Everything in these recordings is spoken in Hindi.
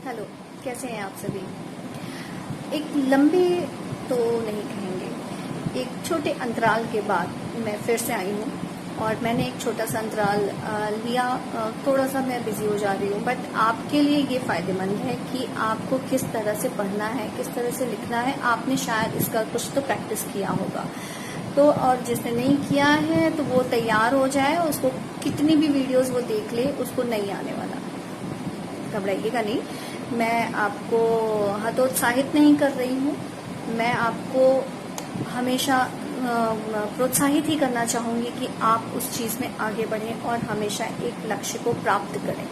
हेलो, कैसे हैं आप सभी। एक लंबे तो नहीं कहेंगे, एक छोटे अंतराल के बाद मैं फिर से आई हूँ और मैंने एक छोटा सा अंतराल लिया। थोड़ा सा मैं बिजी हो जा रही हूँ, बट आपके लिए ये फ़ायदेमंद है कि आपको किस तरह से पढ़ना है, किस तरह से लिखना है। आपने शायद इसका कुछ तो प्रैक्टिस किया होगा, तो और जिसने नहीं किया है तो वो तैयार हो जाए। उसको कितनी भी वीडियोस वो देख ले, उसको नहीं आने वाला। घबराइएगा नहीं, मैं आपको हतोत्साहित नहीं कर रही हूँ। मैं आपको हमेशा प्रोत्साहित ही करना चाहूँगी कि आप उस चीज़ में आगे बढ़ें और हमेशा एक लक्ष्य को प्राप्त करें।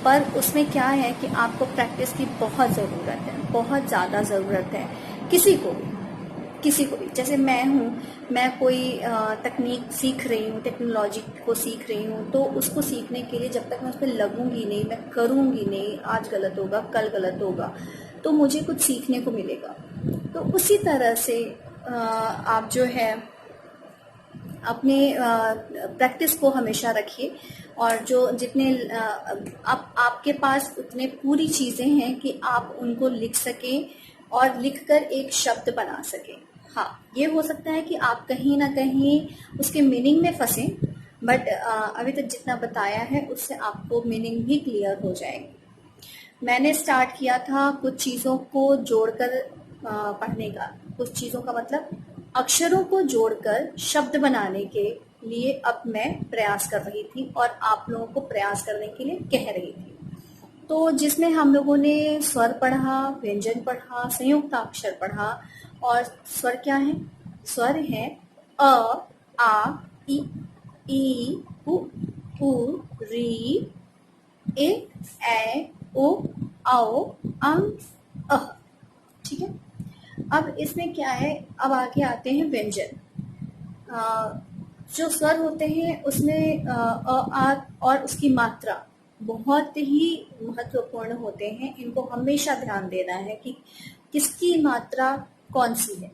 पर उसमें क्या है कि आपको प्रैक्टिस की बहुत ज़रूरत है, बहुत ज़्यादा ज़रूरत है। किसी को भी जैसे मैं हूँ, मैं कोई तकनीक सीख रही हूँ, टेक्नोलॉजी को सीख रही हूँ, तो उसको सीखने के लिए जब तक मैं उस पर लगूंगी नहीं, मैं करूँगी नहीं, आज गलत होगा कल गलत होगा, तो मुझे कुछ सीखने को मिलेगा। तो उसी तरह से आप जो है अपने प्रैक्टिस को हमेशा रखिए। और जो जितने आपके पास उतने पूरी चीज़ें हैं कि आप उनको लिख सकें और लिखकर एक शब्द बना सकें। हाँ, ये हो सकता है कि आप कहीं ना कहीं उसके मीनिंग में फंसें, बट अभी तक जितना बताया है उससे आपको मीनिंग भी क्लियर हो जाएगी। मैंने स्टार्ट किया था कुछ चीज़ों को जोड़कर पढ़ने का। कुछ चीज़ों का मतलब अक्षरों को जोड़कर शब्द बनाने के लिए अब मैं प्रयास कर रही थी और आप लोगों को प्रयास करने के लिए कह रही थी। तो जिसमें हम लोगों ने स्वर पढ़ा, व्यंजन पढ़ा, संयुक्त अक्षर पढ़ा। और स्वर क्या है? स्वर है अ, आ, ई, उ, री, ए, ओ, औ, अह। ठीक है। अब इसमें क्या है, अब आगे आते हैं व्यंजन। जो स्वर होते हैं उसमें आ और उसकी मात्रा बहुत ही महत्वपूर्ण होते हैं। इनको हमेशा ध्यान देना है कि किसकी मात्रा कौन सी है।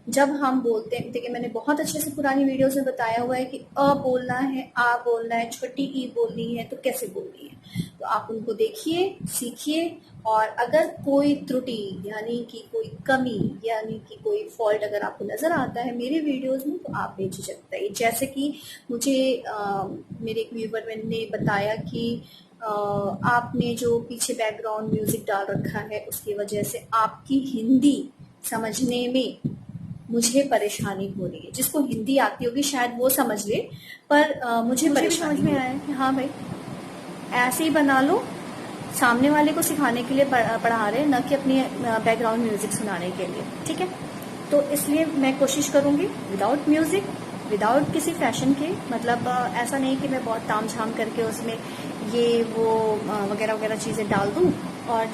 जब हम बोलते हैं, देखिए मैंने बहुत अच्छे से पुरानी वीडियोस में बताया हुआ है कि अ बोलना है, आ बोलना है, छोटी ई बोलनी है, तो कैसे बोलनी है। तो आप उनको देखिए, सीखिए, और अगर कोई त्रुटि यानी कि कोई कमी यानी कि कोई फॉल्ट अगर आपको नजर आता है मेरे वीडियोस में, तो आप बेझिझक बताइए। जैसे कि मुझे मेरे एक व्यूवर ने बताया कि आपने जो पीछे बैकग्राउंड म्यूजिक डाल रखा है उसकी वजह से आपकी हिंदी समझने में मुझे परेशानी हो रही है। जिसको हिंदी आती होगी शायद वो समझ ले, पर मुझे परेशानी समझ में आया कि हाँ भाई, ऐसे ही बना लो। सामने वाले को सिखाने के लिए पढ़ा रहे, न कि अपनी बैकग्राउंड म्यूजिक सुनाने के लिए। ठीक है, तो इसलिए मैं कोशिश करूंगी विदाउट म्यूजिक, विदाउट किसी फैशन के। मतलब ऐसा नहीं कि मैं बहुत ताम झाम करके उसमें ये वो वगैरह वगैरह चीज़ें डाल दूं और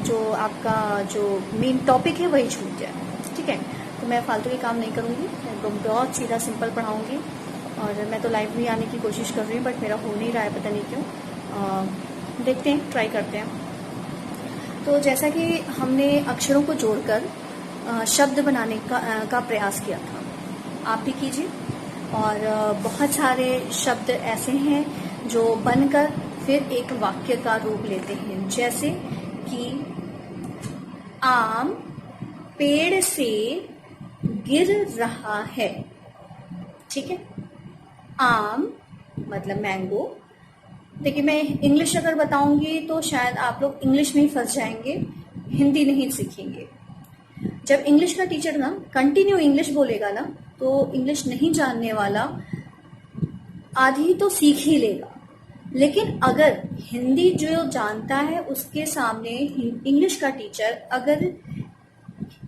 जो आपका जो मेन टॉपिक है वही छूट जाए। ठीक है, तो मैं फालतू के काम नहीं करूंगी, मैं तो बहुत सीधा सिंपल पढ़ाऊंगी। और मैं तो लाइव भी आने की कोशिश कर रही हूँ, बट मेरा हो नहीं रहा है, पता नहीं क्यों। देखते हैं, ट्राई करते हैं। तो जैसा कि हमने अक्षरों को जोड़कर शब्द बनाने का प्रयास किया था, आप भी कीजिए। और बहुत सारे शब्द ऐसे हैं जो बनकर फिर एक वाक्य का रूप लेते हैं। जैसे कि आम पेड़ से गिर रहा है। ठीक है, आम मतलब मैंगो। देखिए मैं इंग्लिश अगर बताऊंगी तो शायद आप लोग इंग्लिश में ही फंस जाएंगे, हिंदी नहीं सीखेंगे। जब इंग्लिश का टीचर ना कंटिन्यू इंग्लिश बोलेगा ना, तो इंग्लिश नहीं जानने वाला आधी तो सीख ही लेगा। लेकिन अगर हिंदी जो जानता है उसके सामने इंग्लिश का टीचर अगर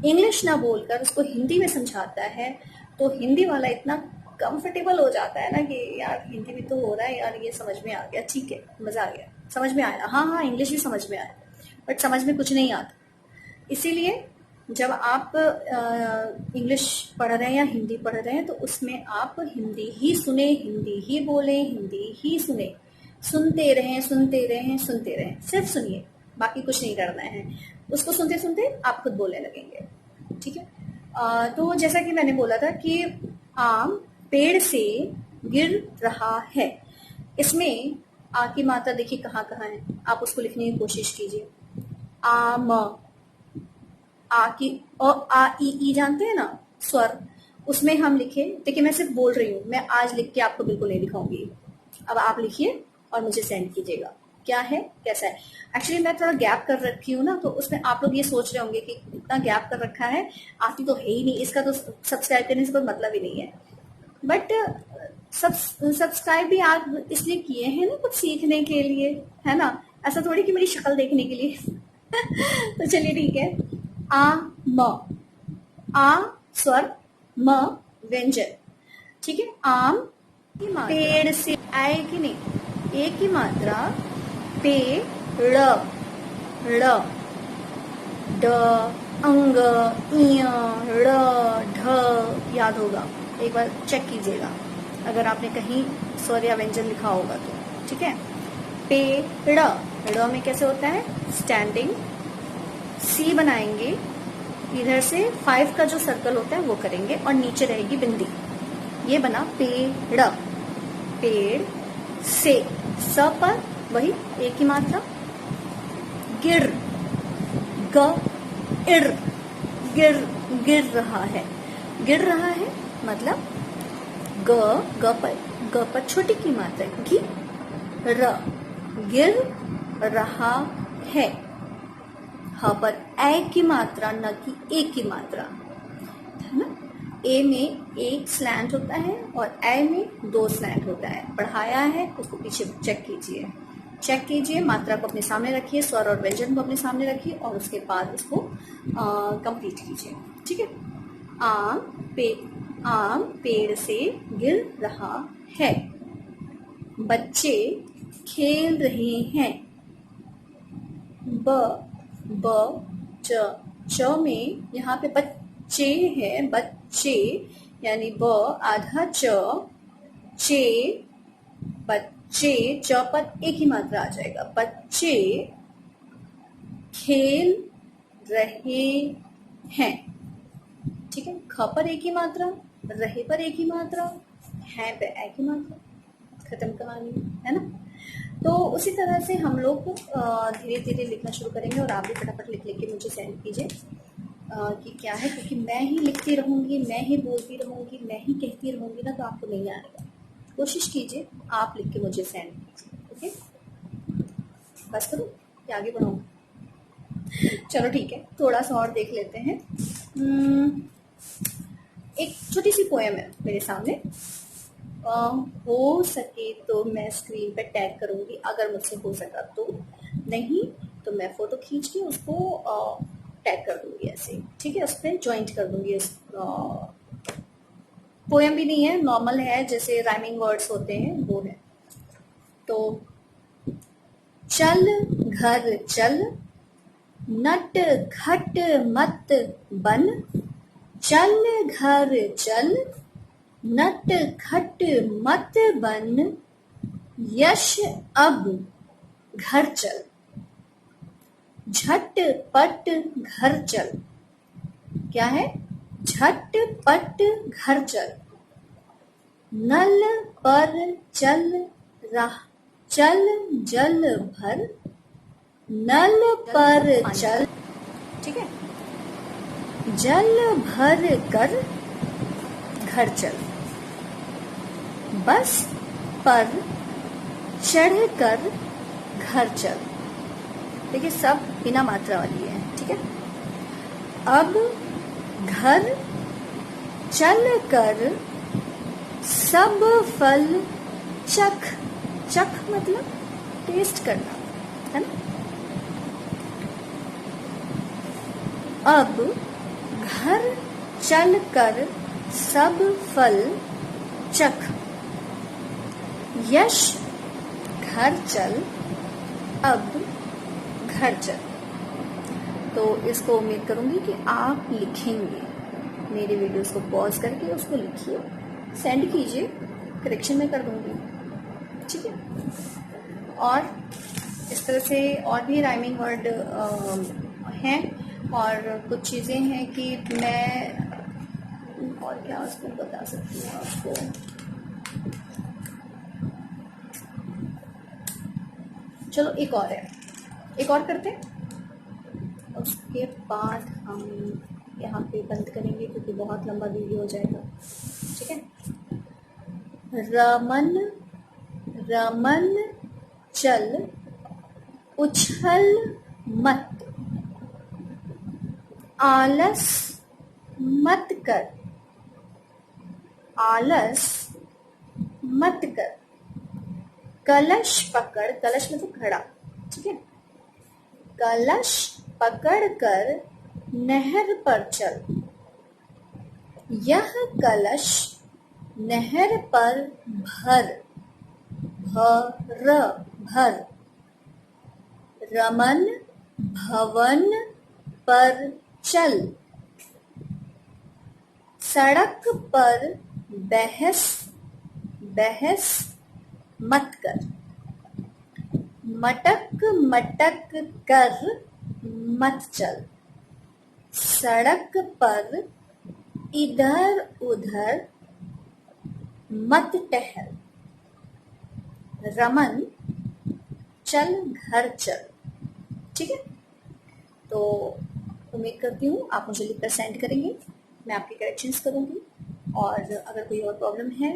इंग्लिश ना बोलकर उसको हिंदी में समझाता है, तो हिंदी वाला इतना कंफर्टेबल हो जाता है ना कि यार हिंदी भी तो हो रहा है, यार ये समझ में आ गया, ठीक है, मजा आ गया, समझ में आया, हाँ हाँ इंग्लिश भी समझ में आया, बट समझ में कुछ नहीं आता। इसीलिए जब आप इंग्लिश पढ़ रहे हैं या हिंदी पढ़ रहे हैं, तो उसमें आप हिंदी ही सुने, हिंदी ही बोले, हिंदी ही सुने, सुनते रहें सुनते रहें सुनते रहें, सिर्फ सुनिए, बाकी कुछ नहीं करना है। उसको सुनते सुनते आप खुद बोलने लगेंगे। ठीक है, तो जैसा कि मैंने बोला था कि आम पेड़ से गिर रहा है, इसमें आ की मात्रा देखिए कहाँ कहाँ है, आप उसको लिखने की कोशिश कीजिए। आम, आ की और आ ई जानते हैं ना स्वर, उसमें हम लिखे। देखिए मैं सिर्फ बोल रही हूँ, मैं आज लिख के आपको बिल्कुल नहीं दिखाऊंगी। अब आप लिखिए और मुझे सेंड कीजिएगा क्या है कैसा है। एक्चुअली मैं थोड़ा गैप कर रखी हूँ ना, तो उसमें आप लोग ये सोच रहे होंगे कि इतना गैप कर रखा है, आती तो है ही नहीं, इसका तो सब्सक्राइब करने से कोई मतलब ही नहीं है। बट सब्सक्राइब भी आप इसलिए किए हैं ना, कुछ सीखने के लिए, है ना, ऐसा थोड़ी कि मेरी शक्ल देखने के लिए। तो चलिए ठीक है। आ म, आ स्वर, म व्यंजन, ठीक है। आम की मात्रा, पेड़ से आए कि नहीं, ए की मात्रा, पेड़, ड़, ड, अंग, इय, ड़, ढ, याद होगा, एक बार चेक कीजिएगा अगर आपने कहीं स्वर या व्यंजन लिखा होगा तो, ठीक है। पेड़, ड़ में कैसे होता है, स्टैंडिंग, सी बनाएंगे, इधर से 5 का जो सर्कल होता है वो करेंगे और नीचे रहेगी बिंदी, ये बना पेड़। पेड़ से, स पर वही एक ही मात्रा, गिर, ग, इर, गिर, गिर रहा है, गिर रहा है मतलब ग पर छोटी की मात्रा घी, र, गिर रहा है, ह पर ए की मात्रा, न की ए की मात्रा, है ना। ए में एक स्लैंट होता है और ए में 2 स्लैंट होता है। पढ़ाया है उसको पीछे चेक कीजिए, मात्रा को अपने सामने रखिए, स्वर और व्यंजन को अपने सामने रखिए और उसके बाद उसको कंप्लीट कीजिए, ठीक है। आम पेड़ से गिर रहा है, बच्चे खेल रहे हैं, च में यहाँ पे बच्चे है, बच्चे यानी ब आधा चे, बच्चे, च पर एक ही मात्रा आ जाएगा, बच्चे खेल रहे हैं, ठीक है। ख पर एक ही मात्रा, रहे पर एक ही मात्रा, है पे एक ही मात्रा, खत्म कहानी, है ना। तो उसी तरह से हम लोग धीरे धीरे लिखना शुरू करेंगे और आप भी फटाफट लिख के मुझे सेंड कीजिए कि क्या है, क्योंकि मैं ही लिखती रहूंगी, मैं ही बोलती रहूंगी, मैं ही कहती रहूंगी ना, तो आपको नहीं आएगा। कोशिश कीजिए आप लिख के मुझे सेंड कीजिए, ओके। बस करो या आगे बढ़ाऊं? चलो ठीक है, थोड़ा सा और देख लेते हैं। एक छोटी सी पोएम है मेरे सामने, हो सके तो मैं स्क्रीन पे टैग करूंगी अगर मुझसे हो सका तो, नहीं तो मैं फोटो खींच के उसको टैग कर दूंगी ऐसे, ठीक है, उस पर ज्वाइंट कर दूंगी। पोएम भी नहीं है, नॉर्मल है, जैसे राइमिंग वर्ड्स होते हैं वो है। तो चल घर चल, नट खट मत बन, चल घर चल, नट खट मत बन, यश अब घर चल, झट पट घर चल, क्या है, झट पट घर चल, नल पर चल रहा, चल जल भर, नल पर चल, ठीक है, जल भर कर घर चल, बस पर चढ़ कर घर चल। देखिए सब बिना मात्रा वाली है, ठीक है। अब घर चल कर सब फल चख, चख मतलब टेस्ट करना, है ना। अब घर चल कर सब फल चख, यश घर चल, अब घर चल। तो इसको उम्मीद करूंगी कि आप लिखेंगे, मेरे वीडियोस को पॉज करके उसको लिखिए, सेंड कीजिए, करेक्शन में कर दूंगी, ठीक है। और इस तरह से और भी राइमिंग वर्ड हैं और कुछ चीज़ें हैं कि मैं और क्या उसको बता सकती हूँ आपको। चलो एक और है, एक और करते हैं। के बाद हम यहाँ पे बंद करेंगे क्योंकि बहुत लंबा वीडियो हो जाएगा। ठीक है। रमन रमन चल उछल मत, आलस मत कर, आलस मत कर। कलश पकड़, कलश मतलब घड़ा। ठीक है। कलश पकड़ कर नहर पर चल, यह कलश नहर पर भर, भर। रमन भवन पर चल, सड़क पर बहस मत कर। मटक मटक कर मत चल, सड़क पर इधर उधर मत टहल। रमन चल घर चल। ठीक है। तो उम्मीद करती हूँ आप मुझे लिखकर सेंड करेंगे, मैं आपके करेक्शंस करूँगी। और अगर कोई और प्रॉब्लम है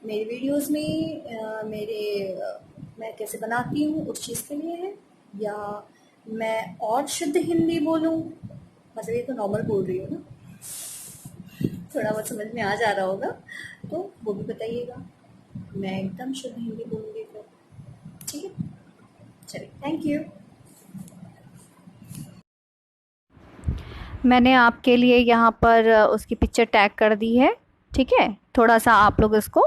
मेरी वीडियोस में, मैं कैसे बनाती हूँ उस चीज़ के लिए है, या मैं और शुद्ध हिंदी बोलूँ, मतलब ये तो नॉर्मल बोल रही हूँ ना, थोड़ा बहुत समझ में आ जा रहा होगा तो वो भी बताइएगा। मैं एकदम शुद्ध हिंदी बोलूँगी फिर। ठीक है। चलिए, थैंक यू। मैंने आपके लिए यहाँ पर उसकी पिक्चर टैग कर दी है। ठीक है। थोड़ा सा आप लोग इसको